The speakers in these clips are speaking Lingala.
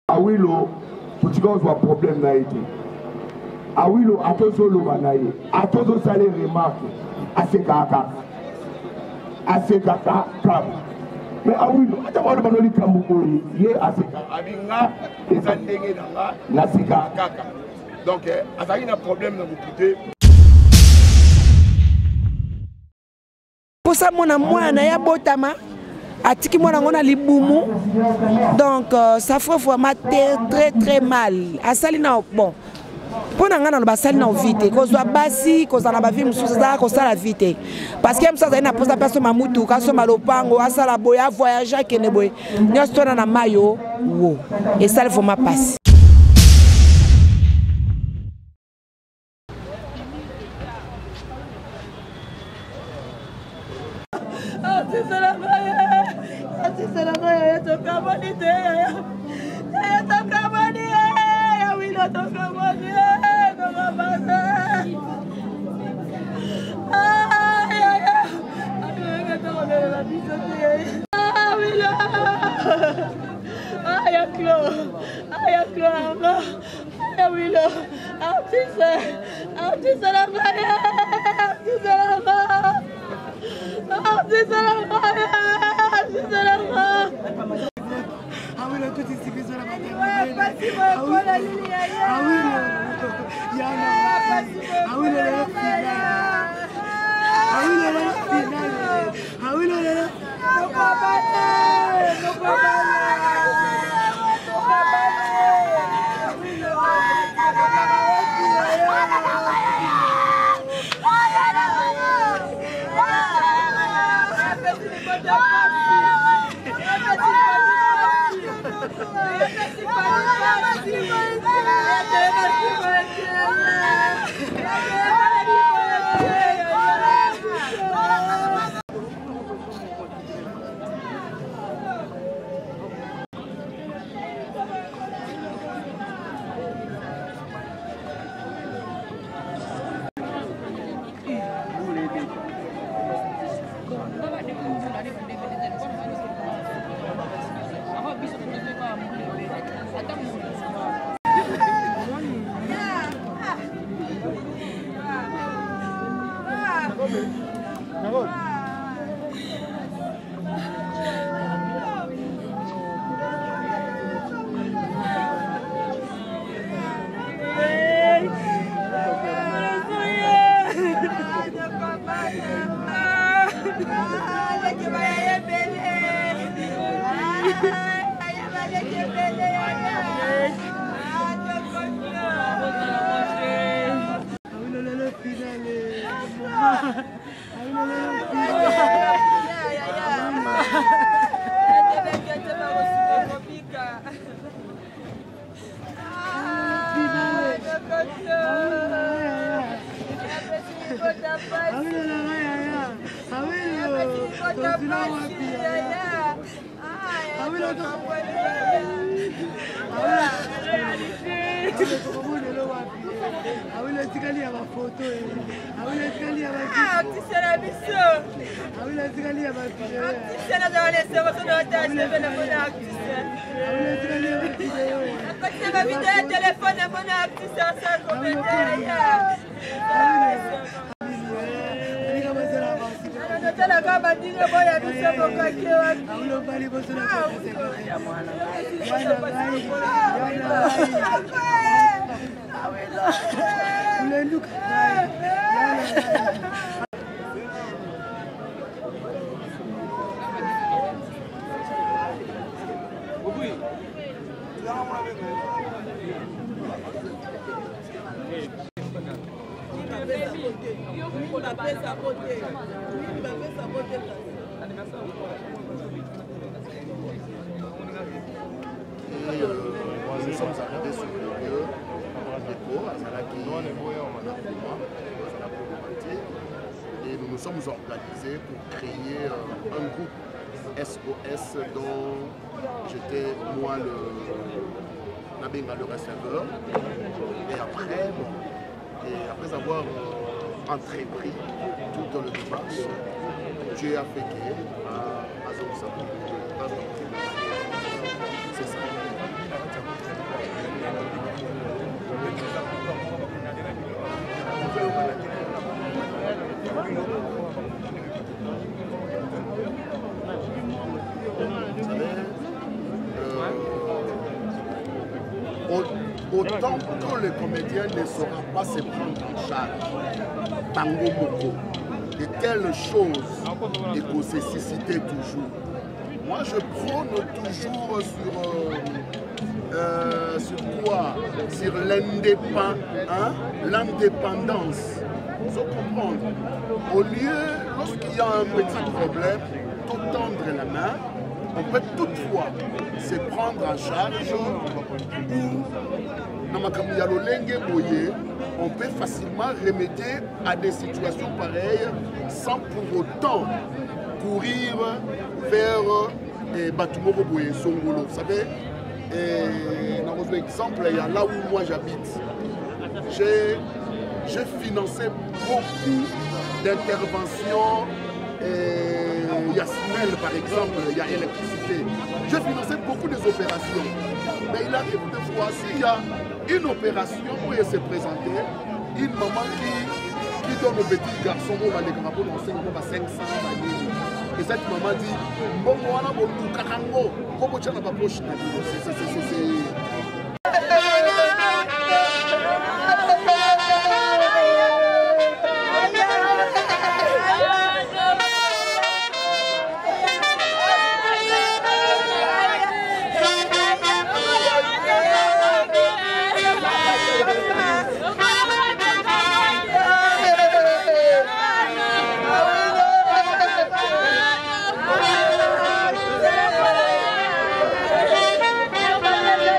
Awilo, petit gars, un problème n'a été. Awilo, à tous les manaïs, à tous les salaires remarques, à ces caca, mais Awilo, à t'avoir le manoli Kamboukoli, il est à ces caca, les années dans la caca. Donc, à ça, il y a un problème dans vous coûter. Pour ça, mon amour, il y a botama. Atiki mwana ngona libumu, donc ça fait vraiment très mal. Asali na bon. Pour nga na basali na vite, ko zo basi, ko za na ba vie musuza ko sala vite. Parce que ça za na posa personne mamutu, ka so malopango, asala boya voyager kene boy. Nyosto na mayo wo. Et ça il faut ma passe. Nous sommes arrivés sur le lieu du dépôt, à Zalaki, et nous nous sommes organisés pour créer un groupe SOS dont j'étais moi le receveur. Et après avoir entrepris toute le démarche, Dieu a fait qu'à c'est ça. Autant que le comédien ne saura pas se prendre en charge, Tango Moko, de telles choses et qu'on se susciter toujours. Moi je prône toujours sur quoi? Sur l'indépendance. Il faut comprendre. Au lieu, lorsqu'il y a un petit problème, tout tendre la main, on peut toutefois se prendre en charge ou on peut facilement remédier à des situations pareilles sans pour autant courir vers Batumoro Boye Songolo. Vous savez, dans exemple, il y a là où moi j'habite, j'ai financé beaucoup d'interventions. Il y a SNEL par exemple, il y a électricité. J'ai financé beaucoup des opérations. Mais il arrive des fois, s'il y a une opération où il s'est présenté, une maman qui donne au petit garçon au Valégarapo dans 500 et cette maman dit bon, voilà, bon, Karango, comment tu as pas poche. Yeah.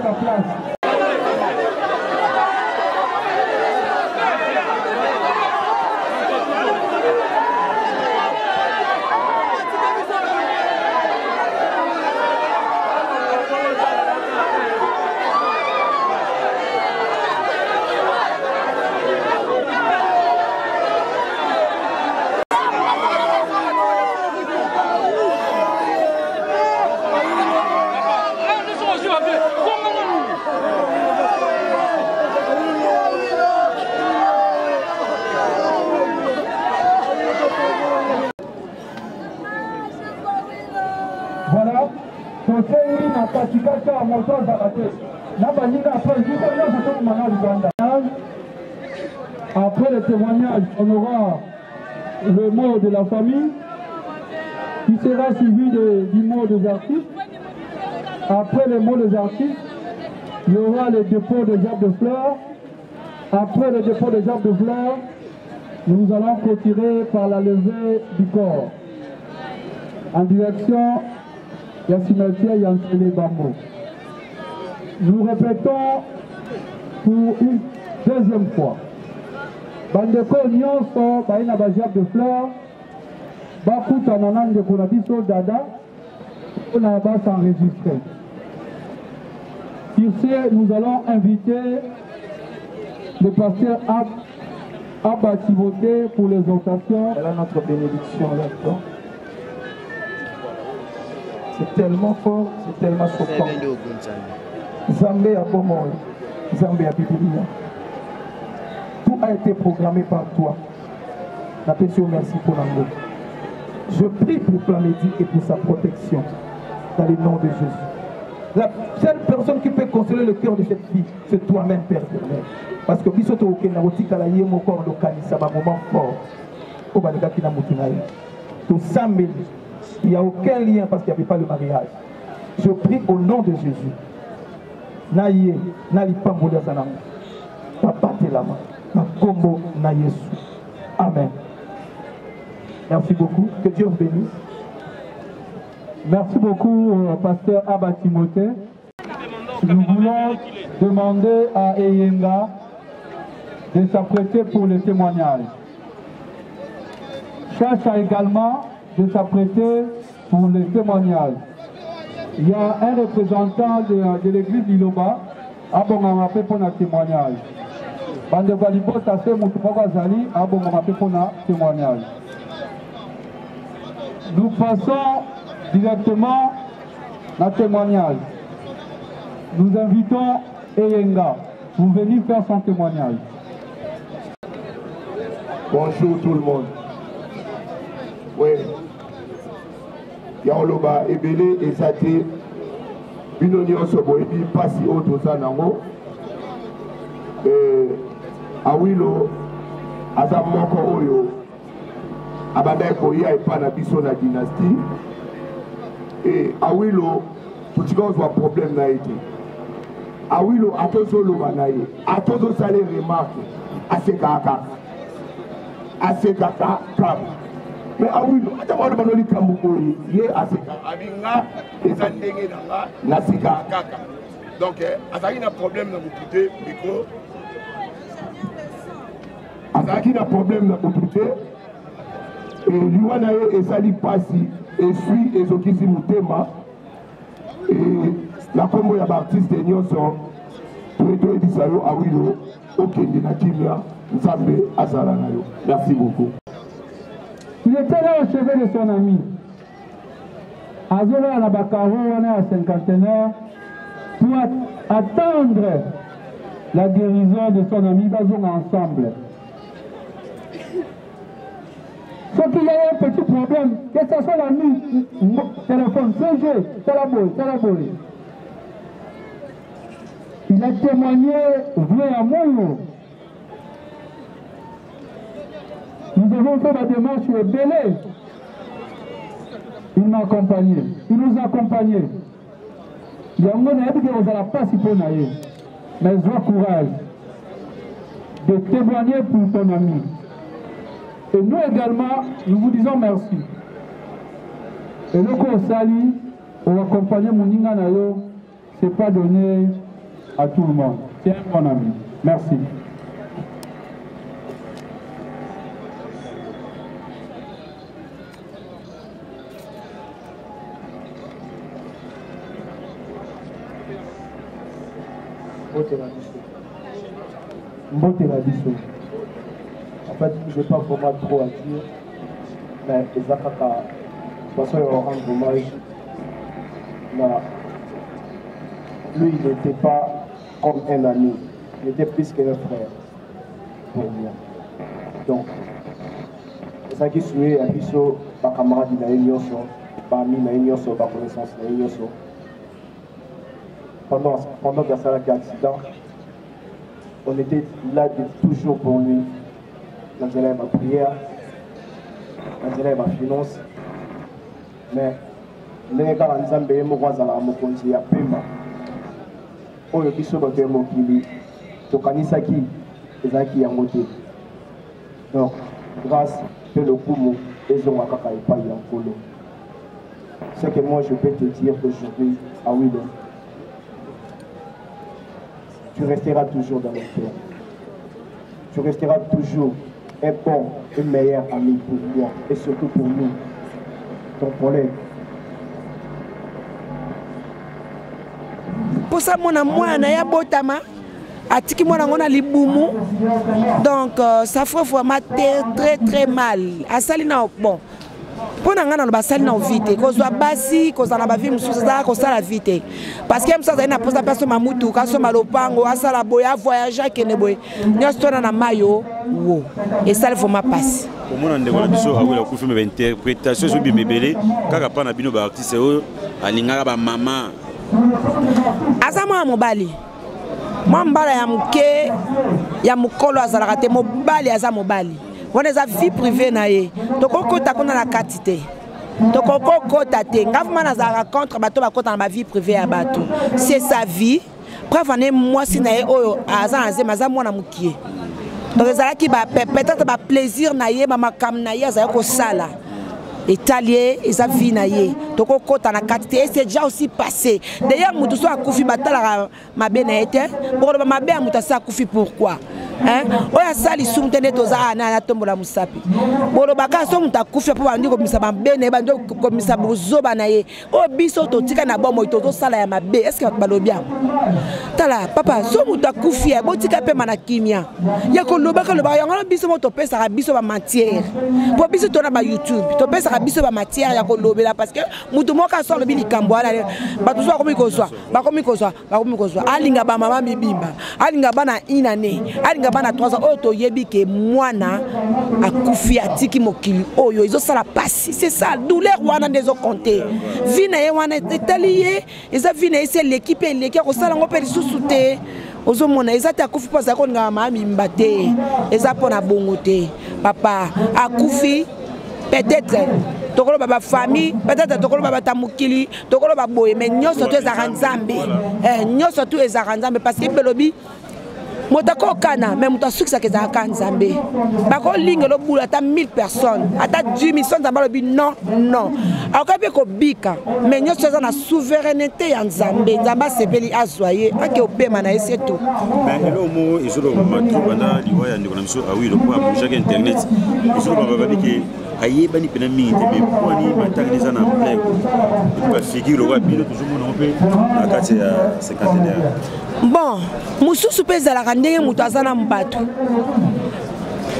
ta place. Voilà, Tosengi na katikata ya moto Zakate. Après le témoignage, on aura le mot de la famille qui sera suivi du mot des artistes. Après le mot des artistes, il y aura le dépôt des arbres de fleurs. Après le dépôt des arbres de fleurs, nous allons clôturer par la levée du corps en direction de la cimetière Yansele Bambo. Nous répétons pour une deuxième fois. Bandeko nyonso baina bajab de fleurs bakuta nanande kuna biso dada on a bas enregistré. Sur ce, nous allons inviter le pasteur Abba Timothée pour l'exhortation. Elle a notre bénédiction là-dedans. C'est tellement fort, c'est tellement choquant. Zambé a Bomon, Zambé a Bibilia. Tout a été programmé par toi. La personne, merci pour l'amour. Je prie pour Planète et pour sa protection. Dans le nom de Jésus. La seule personne qui peut consoler le cœur de cette fille, c'est toi-même, Père éternel. Parce que Bisoto Okena Rotika Yé mon corps local, ça va un moment fort. Au Banika Kina Moutunaï. Tout ça, il n'y a aucun lien parce qu'il n'y avait pas le mariage. Je prie au nom de Jésus. Naïe, Nali Pamboula Zanam. Papa Telama. Na Kombo na Yesu. Amen. Merci beaucoup. Que Dieu vous bénisse. Merci beaucoup, pasteur Abba Timothée. Nous voulons demander à Eyenga de s'apprêter pour le témoignage. Chacha également de s'apprêter pour le témoignage. Il y a un représentant de l'église d'Iloba à Bongamapé pour un témoignage. Bande Valibo Tassé Moutoupoka Zali à Bongamapé pour un témoignage. Nous passons directement à témoignage. Nous invitons Eyenga pour venir faire son témoignage. Bonjour tout le monde. Oui. Yaoloba Ebele et Sate Binonion Sobo et puis Passi Otozanango. Awilo Azamoko Oyo Abadeko Ya et Panabiso na dynastie. Et Awilo, pour que vous avez un problème na été. Awilo, atozo lo banaye, atozo sale remarque, asekaka, asekaka kam. Mais Awilo, atamalo banoli kambukori, ye aseka, abinga, ezandenge nanga, nasika kaka. Donc, azaki na problème na mukute, micro. Azaki na problème na mukute. Et Liwanaye esali pasi. Et suis ezokisi mutema et la combo ya baptiste nyonso to ebisayo awilo okende na kimia nzambe azala nayo. Merci beaucoup. Il était là au chevet de son ami. Azola na bakaro wana à cinquantenaire pour attendre la guérison de son ami. Bazonga ensemble. Sauf qu'il y a un petit problème, que ce soit la nuit, téléphone, CG, Salabori. Il a témoigné vrai amour. Nous avons fait la démarche au Bélé. Il m'a accompagné, il nous a accompagnés. Il y a un moment où vous n'allez pas si peu naïf. Mais sois courage de témoigner pour ton ami. Et nous également, nous vous disons merci. Et le Sali, pour accompagner Mouninga Nayo, ce n'est pas donné à tout le monde. C'est un bon ami. Merci. Mbote la biso. En fait, je n'ai pas vraiment trop à dire, mais les Akaka, parce qu'on rend hommage, lui, il n'était pas comme un ami, il était plus qu'un frère pour moi. Donc, c'est ça qui souhaite à biso, ma camarade na Enyoso, parmi na Enyoso, ma connaissance na Enyoso. Pendant qu'il y a ça accident, on était là toujours pour lui. Dans ma prière, dans ma finance. Mais les gars, nous avons besoin de voir la mokonzi à Pema. On est sur le terme qui Tokanisaki, Ezaki Yamote. Donc, grâce à le Kumo, les hommes à Kaka et pas Yankolo. Ce que moi je peux te dire aujourd'hui, à William, tu resteras toujours dans mon cœur. Tu resteras toujours un bon et meilleur ami pour moi et surtout pour nous, ton collègue. Pour ça, mon amouana ya botama, atiki mon amouana libumu, donc ça fait vraiment très mal. Asalina bon. Pour nous na basali na vite ko zo basi ko za na ba vie musuza ko sala vite parce que ça za na posa personne mamutu ka so malopango asala boya voyager kene boy nyosto na mayo wo et ça il faut ma passe au monde ndeko na biso awela ku filme interprétation so bibelé kaka pa na bino ba artiste o alingaka ba mama azama mobali mwambala ya muke ya mukolo azalaka te mobali azama mobali. On a sa vie privée naie. Toko ta kona la quantité. Toko kota te. Ngavuma na za rencontre bato ba kota na ma vie privée à bato. C'est sa vie. Preuve en est moi si naie oyo azan azé maza mwana mukie. Donc ezala ki ba peut-être ba plaisir naie ba makam naie za ko sala. Italien et sa vie naie. Toko kota na quantité et c'est déjà aussi passé. D'ailleurs mutu so akufi batala ma benete. Pour ma be mutu sa akufi pourquoi? Hein? Oya sali sumtene toza na tombola musapi. Bolo baka so muta kufia po bandi ko misaba bene bando ko misaba zoba na ye. O biso to tika na bomo to sala ya mabe. Est-ce que balobia? Tala papa so muta kufia bo tika pe mana kimia. Ya ko lobaka loba ya ngalo biso mo to pesa ka biso ba matière. Po biso to na ba YouTube. To pesa ka biso ba matière ya ko lobela parce que mutu mo ka so lobi likambo ala. Ba to so ko mi ko so. Ba ko mi ko so. Ba ko mi ko so. Alinga ba mama mibimba. Alinga bana inane. Bana 3 ans auto yebi ke mwana akufi atiki mokili oyo izo sala passe c'est ça douleur wana ndezo compter vina ye wana etalié eza vina c'est l'équipe ko sala ngo peri susute ozo mona eza ta akufi pas ko nga mami mbate eza pona bongo te papa akufi peut-être tokolo baba famille peut-être tokolo baba tamukili tokolo baboye mais nyoso to ezaka nzambe nyoso to ezaka nzambe parce que belobi Motako kana, mais muta succès que ça kan Zambé. Bako ligne lo boula ta 1000 personnes, ata 10 000 personnes dans le non non. Akabe ko bika, mais nous sommes na souveraineté en Zambé. Zamba sepeli azoyer, ake opema na c'est tout. Mais le mot isolo matu bana liwaya ndiko na miso awi lo kwa chaque internet. Isolo baba biki ayeba ni pena mingi te mais pour ni matangisa na plein. Ba figure wa bino toujours mon opé na kati ya 50. Bon, mususu pesa la ndenge mutu azana mbatu.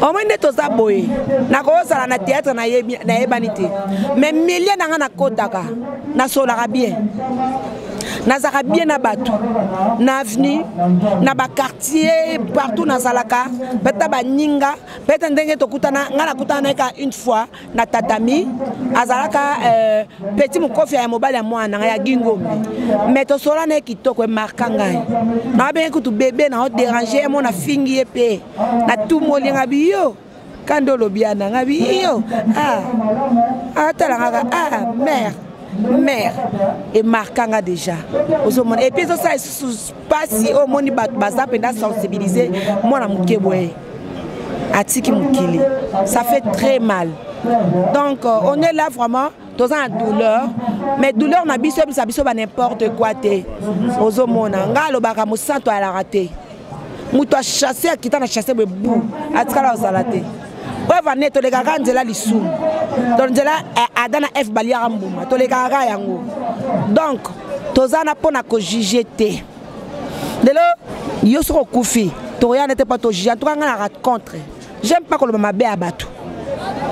Au moins de ça boy. Na ko sala na théâtre na yebanité. Mais milliers na na kotaka. Na sola bien. Na zaka bien na batu. Na avenue, na ba quartier partout na salaka, beta ba ninga, beta ndenge to kutana ngana kutana ka une fois na tatami, azalaka petit mukofi ya mobile ya mwana ya gingombe. Mais to sola na kitoko markanga. Na ben kutu bébé na déranger mon na fingi epé. Na tout molinga biyo. Kando lobiana ngabi yo. Tala mère. Mère et marquant déjà. Et puis ça se passe au monde baza penda sensibiliser moi na mukebwe. Atiki mukili. Ça fait très mal. Donc on est là vraiment tous en douleur, mais douleur na biso ba n'importe quoi te. Ozomona ngalo baka musanto ala raté. Muto a chassé qui t'a chassé be bou, atikala ozalate. Oeva neto le gaga nzela lisu. Donc nzela adana F balia mbuma, to le gaga yango. Donc tozana pona ko juger te. Lelo yo soko kufi, to rien n'était pas to juger, to ngana contre. J'aime pas que le mama be abatu.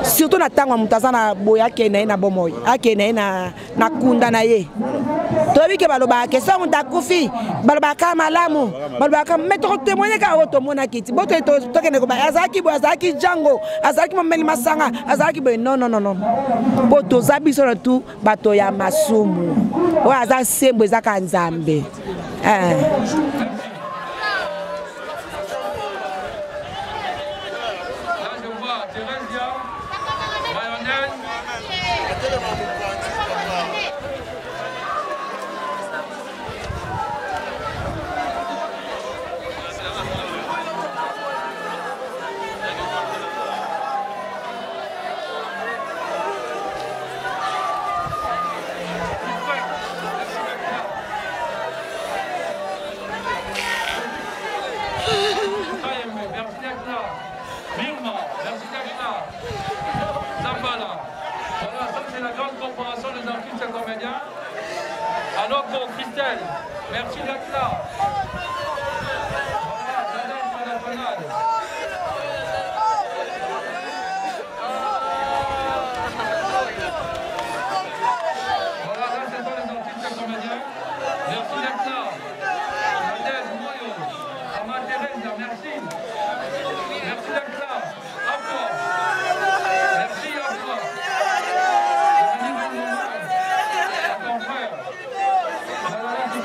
Surtout na tango mutazana boya ke na bomoy, ake na kunda na ye. To bi ke baloba ke so mutakufi, baloba ka malamu, baloba ka metro témoigner ka oto mona kiti. Boto to ke ne ko ba azaki bo azaki jango, azaki momeli masanga, azaki bo non. Boto zabiso na tu bato ya masumu. O azaki sembo ezaka nzambe. Alors pour Christelle, merci d'être là. Voilà, là c'est pas les artistes comédiens. Merci d'être là. Adèle, Moyo, Ama Teresa, merci. Merci d'être là. À toi. Merci à toi. À ton frère. Merci.